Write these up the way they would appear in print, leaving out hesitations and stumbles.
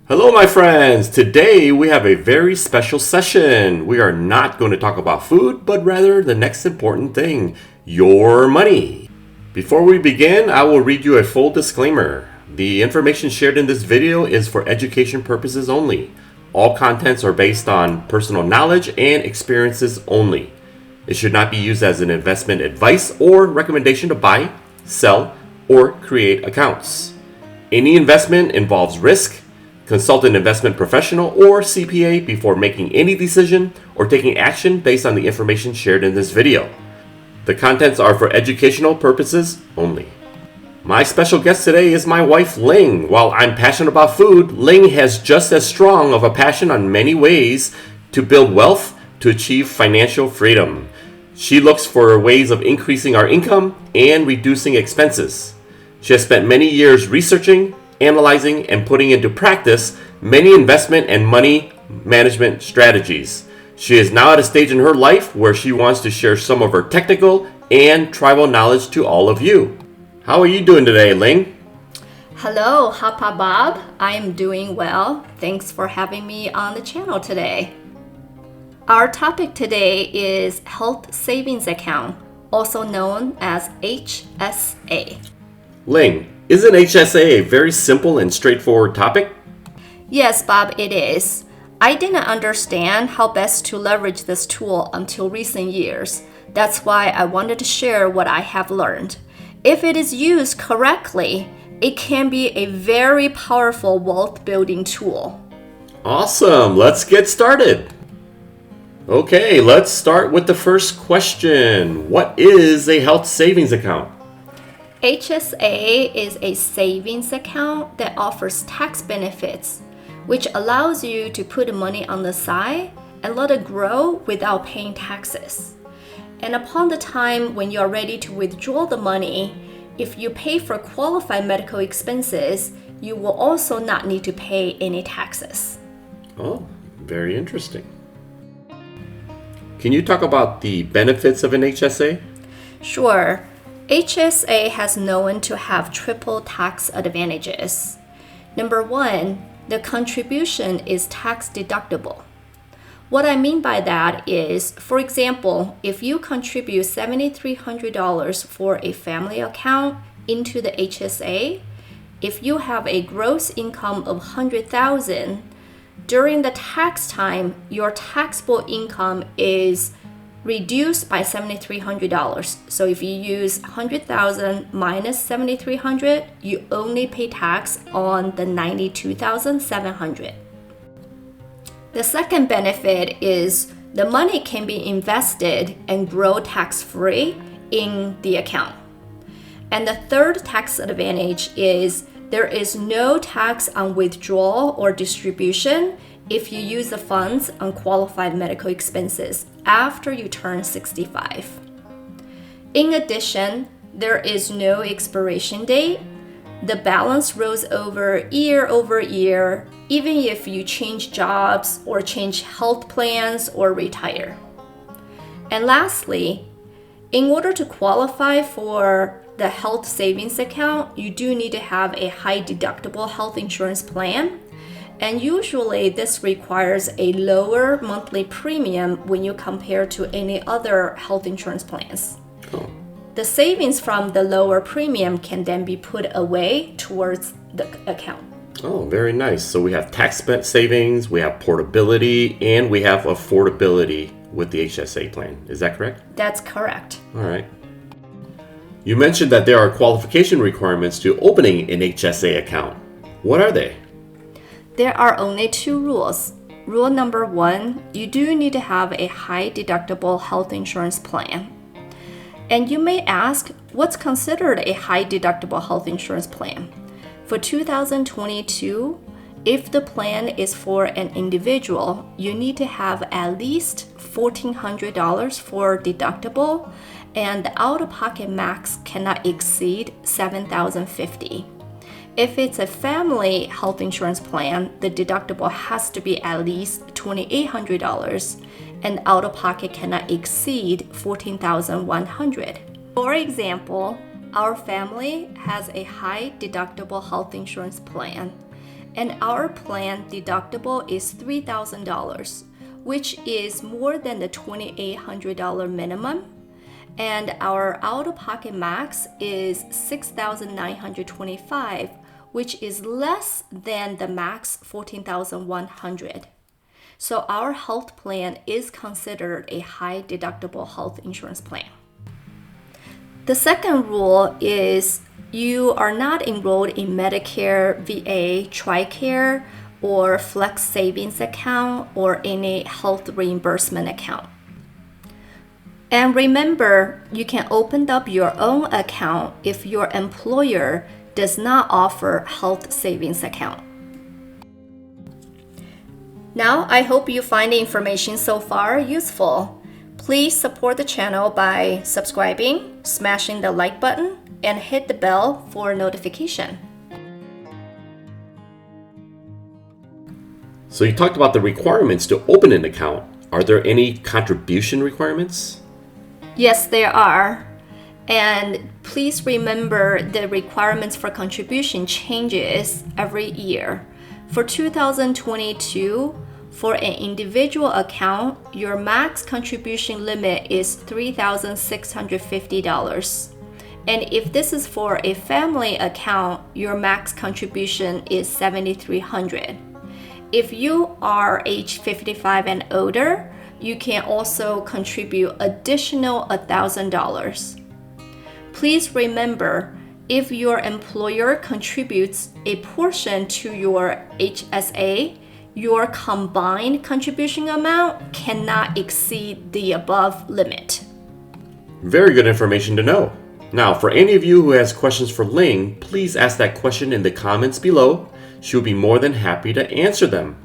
Hello, my friends. Today we have a very special session. We are not going to talk about food, but rather the next important thing, your money. Before we begin, I will read you a full disclaimer. The information shared in this video is for education purposes only. All contents are based on personal knowledge and experiences only. It should not be used as an investment advice or recommendation to buy, sell, or create accounts. Any investment involves risk. Consult an investment professional or CPA before making any decision or taking action based on the information shared in this video. The contents are for educational purposes only. My special guest today is my wife, Ling. While I'm passionate about food, Ling has just as strong of a passion on many ways to build wealth to achieve financial freedom. She looks for ways of increasing our income and reducing expenses. She has spent many years researching, analyzing, and putting into practice many investment and money management strategies. She is now at a stage in her life where she wants to share some of her technical and tribal knowledge to all of you. How are you doing today, Ling? Hello, Hapa Bob. I am doing well. Thanks for having me on the channel today. Our topic today is Health Savings Account, also known as HSA. Ling, isn't HSA a very simple and straightforward topic? Yes, Bob, it is. I didn't understand how best to leverage this tool until recent years. That's why I wanted to share what I have learned. If it is used correctly, it can be a very powerful wealth building tool. Awesome, let's get started. Okay, let's start with the first question. What is a health savings account? HSA is a savings account that offers tax benefits, which allows you to put money on the side and let it grow without paying taxes. And upon the time when you are ready to withdraw the money, if you pay for qualified medical expenses, you will also not need to pay any taxes. Oh, very interesting. Can you talk about the benefits of an HSA? Sure. HSA has known to have triple tax advantages. Number one, the contribution is tax deductible. What I mean by that is, for example, if you contribute $7,300 for a family account into the HSA, if you have a gross income of $100,000, during the tax time, your taxable income is reduced by $7,300. So if you use $100,000 minus $7,300, you only pay tax on the $92,700. The second benefit is the money can be invested and grow tax-free in the account. And the third tax advantage is there is no tax on withdrawal or distribution if you use the funds on qualified medical expenses after you turn 65. In addition, there is no expiration date. The balance rolls over year, even if you change jobs or change health plans or retire. And lastly, in order to qualify for the health savings account, you do need to have a high deductible health insurance plan. And usually this requires a lower monthly premium when you compare to any other health insurance plans. Oh. The savings from the lower premium can then be put away towards the account. Oh, very nice. So we have tax savings, we have portability, and we have affordability with the HSA plan. Is that correct? That's correct. All right. You mentioned that there are qualification requirements to opening an HSA account. What are they? There are only two rules. Rule number one, you do need to have a high deductible health insurance plan. And you may ask, what's considered a high deductible health insurance plan? For 2022, if the plan is for an individual, you need to have at least $1,400 for deductible, and the out-of-pocket max cannot exceed $7,050. If it's a family health insurance plan, the deductible has to be at least $2,800 and out-of-pocket cannot exceed $14,100. For example, our family has a high deductible health insurance plan, and our plan deductible is $3,000, which is more than the $2,800 minimum, and our out-of-pocket max is $6,925, which is less than the max $14,100. So our health plan is considered a high deductible health insurance plan. The second rule is you are not enrolled in Medicare, VA, TRICARE, or Flex Savings account or any health reimbursement account. And remember, you can open up your own account if your employer does not offer health savings account. Now, I hope you find the information so far useful. Please support the channel by subscribing, smashing the like button, and hit the bell for notification. So you talked about the requirements to open an account. Are there any contribution requirements? Yes, there are. And please remember the requirements for contribution changes every year. For 2022, for an individual account, your max contribution limit is $3,650. And if this is for a family account, your max contribution is $7,300. If you are age 55 and older, you can also contribute additional $1,000. Please remember, if your employer contributes a portion to your HSA, your combined contribution amount cannot exceed the above limit. Very good information to know. Now, for any of you who has questions for Ling, please ask that question in the comments below. She'll be more than happy to answer them.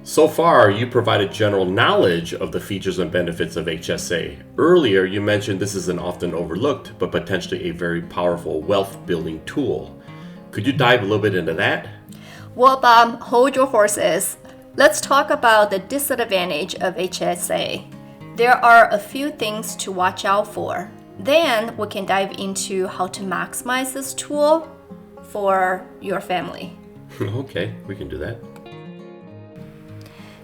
So far, you provided general knowledge of the features and benefits of HSA. Earlier, you mentioned this is an often overlooked, but potentially a very powerful wealth-building tool. Could you dive a little bit into that? Well, Bob, hold your horses. Let's talk about the disadvantage of HSA. There are a few things to watch out for. Then we can dive into how to maximize this tool for your family. Okay, we can do that.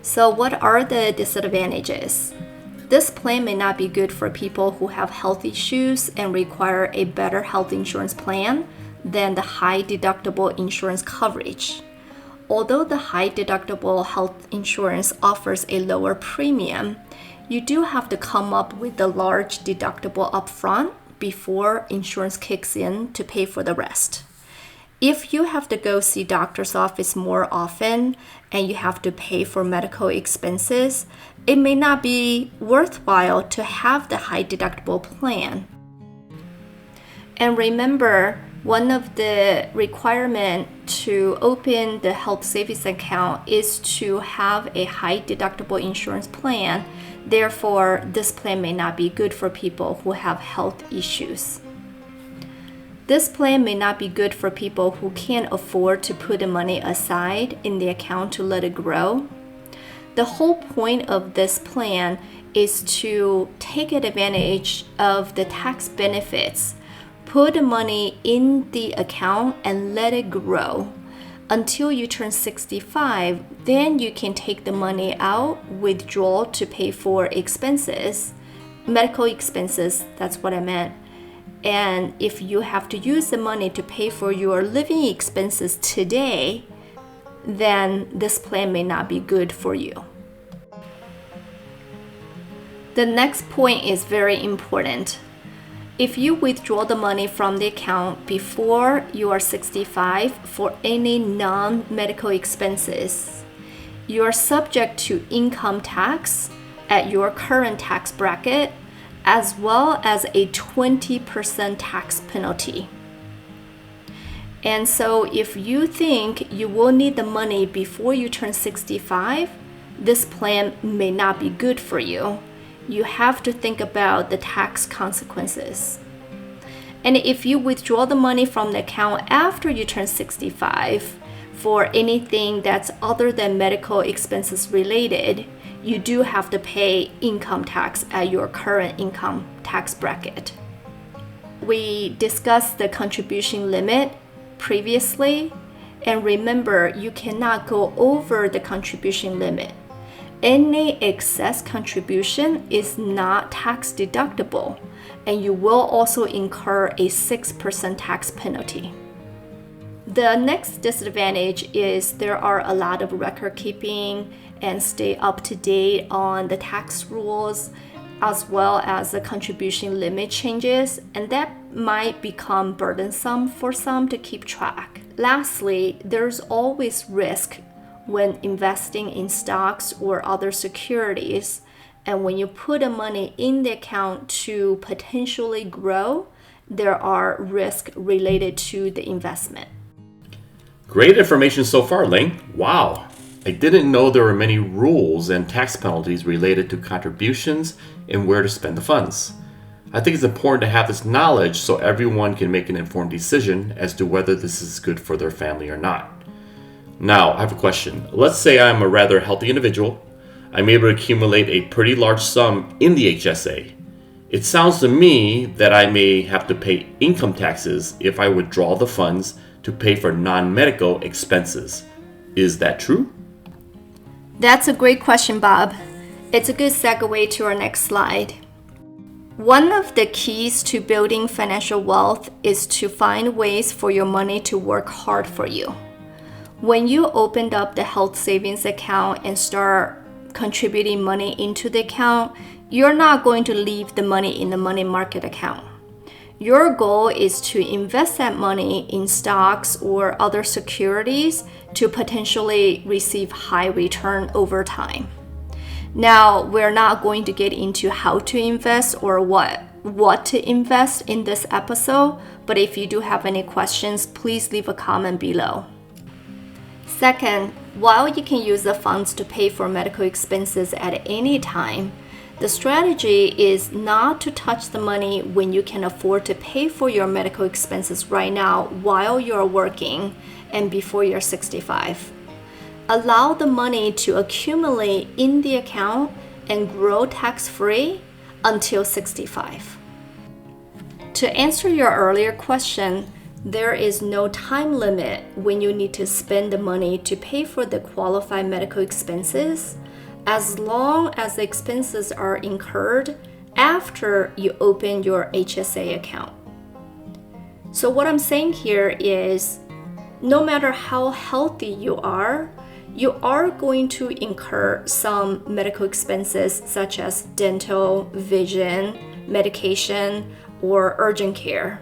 So what are the disadvantages? This plan may not be good for people who have health issues and require a better health insurance plan than the high deductible insurance coverage. Although the high deductible health insurance offers a lower premium, you do have to come up with the large deductible upfront before insurance kicks in to pay for the rest. If you have to go see doctor's office more often and you have to pay for medical expenses, it may not be worthwhile to have the high deductible plan. And remember, one of the requirements to open the health savings account is to have a high deductible insurance plan. Therefore, this plan may not be good for people who have health issues. This plan may not be good for people who can't afford to put the money aside in the account to let it grow. The whole point of this plan is to take advantage of the tax benefits, put the money in the account and let it grow. Until you turn 65, then you can take the money out, withdraw to pay for expenses, medical expenses, that's what I meant. And if you have to use the money to pay for your living expenses today, then this plan may not be good for you. The next point is very important. If you withdraw the money from the account before you are 65 for any non-medical expenses, you are subject to income tax at your current tax bracket, as well as a 20% tax penalty. And so if you think you will need the money before you turn 65, this plan may not be good for you. You have to think about the tax consequences. And if you withdraw the money from the account after you turn 65 for anything that's other than medical expenses related, you do have to pay income tax at your current income tax bracket. We discussed the contribution limit previously, And remember, you cannot go over the contribution limit. Any excess contribution is not tax deductible, and you will also incur a 6% tax penalty. The next disadvantage is there are a lot of record keeping and stay up to date on the tax rules as well as the contribution limit changes, and that might become burdensome for some to keep track. Lastly, there's always risk when investing in stocks or other securities, and when you put the money in the account to potentially grow, there are risks related to the investment. Great information so far, Ling. Wow. I didn't know there were many rules and tax penalties related to contributions and where to spend the funds. I think it's important to have this knowledge so everyone can make an informed decision as to whether this is good for their family or not. Now, I have a question. Let's say I'm a rather healthy individual. I'm able to accumulate a pretty large sum in the HSA. It sounds to me that I may have to pay income taxes if I withdraw the funds to pay for non-medical expenses. Is that true? That's a great question, Bob. It's a good segue to our next slide. One of the keys to building financial wealth is to find ways for your money to work hard for you. When you opened up the health savings account and start contributing money into the account, you're not going to leave the money in the money market account. Your goal is to invest that money in stocks or other securities to potentially receive high return over time. Now, we're not going to get into how to invest or what to invest in this episode, but if you do have any questions, please leave a comment below. Second, while you can use the funds to pay for medical expenses at any time, the strategy is not to touch the money when you can afford to pay for your medical expenses right now while you're working and before you're 65. Allow the money to accumulate in the account and grow tax-free until 65. To answer your earlier question, there is no time limit when you need to spend the money to pay for the qualified medical expenses, as long as the expenses are incurred after you open your HSA account. So what I'm saying here is, no matter how healthy you are going to incur some medical expenses such as dental, vision, medication, or urgent care.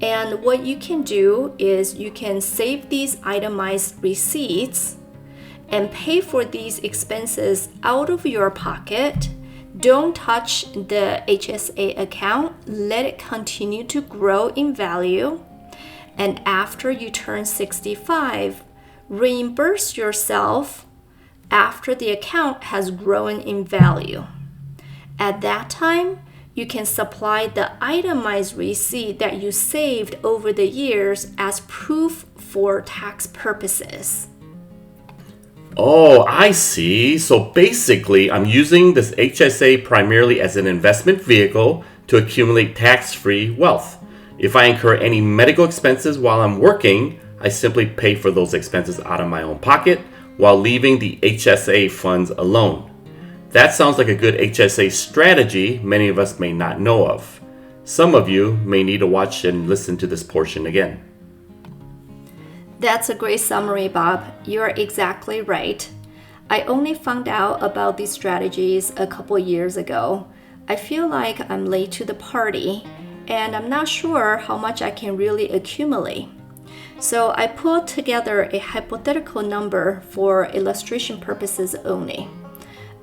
And what you can do is you can save these itemized receipts and pay for these expenses out of your pocket. Don't touch the HSA account. Let it continue to grow in value. And after you turn 65, reimburse yourself after the account has grown in value. At that time, you can supply the itemized receipt that you saved over the years as proof for tax purposes. Oh, I see. So basically, I'm using this HSA primarily as an investment vehicle to accumulate tax-free wealth. If I incur any medical expenses while I'm working, I simply pay for those expenses out of my own pocket while leaving the HSA funds alone. That sounds like a good HSA strategy many of us may not know of. Some of you may need to watch and listen to this portion again. That's a great summary, Bob. You're exactly right. I only found out about these strategies a couple years ago. I feel like I'm late to the party, and I'm not sure how much I can really accumulate. So I put together a hypothetical number for illustration purposes only.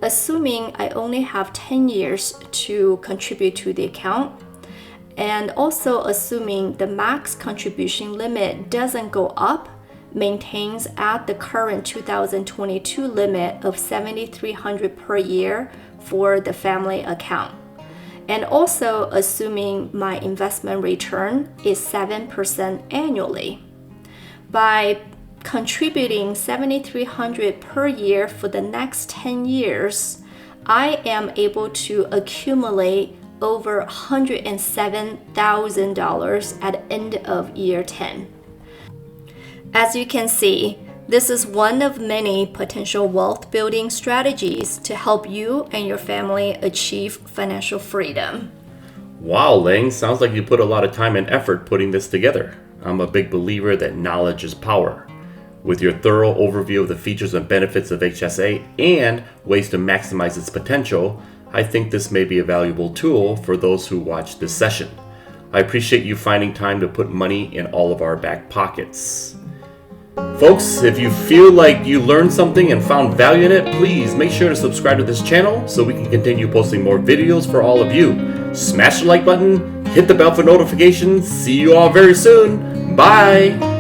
Assuming I only have 10 years to contribute to the account, and also assuming the max contribution limit doesn't go up, maintains at the current 2022 limit of $7,300 per year for the family account. And also assuming my investment return is 7% annually. By contributing $7,300 per year for the next 10 years, I am able to accumulate over $107,000 at the end of year 10. As you can see, this is one of many potential wealth building strategies to help you and your family achieve financial freedom. Wow, Ling, sounds like you put a lot of time and effort putting this together. I'm a big believer that knowledge is power. With your thorough overview of the features and benefits of HSA and ways to maximize its potential, I think this may be a valuable tool for those who watch this session. I appreciate you finding time to put money in all of our back pockets. Folks, if you feel like you learned something and found value in it, please make sure to subscribe to this channel so we can continue posting more videos for all of you. Smash the like button, hit the bell for notifications. See you all very soon. Bye!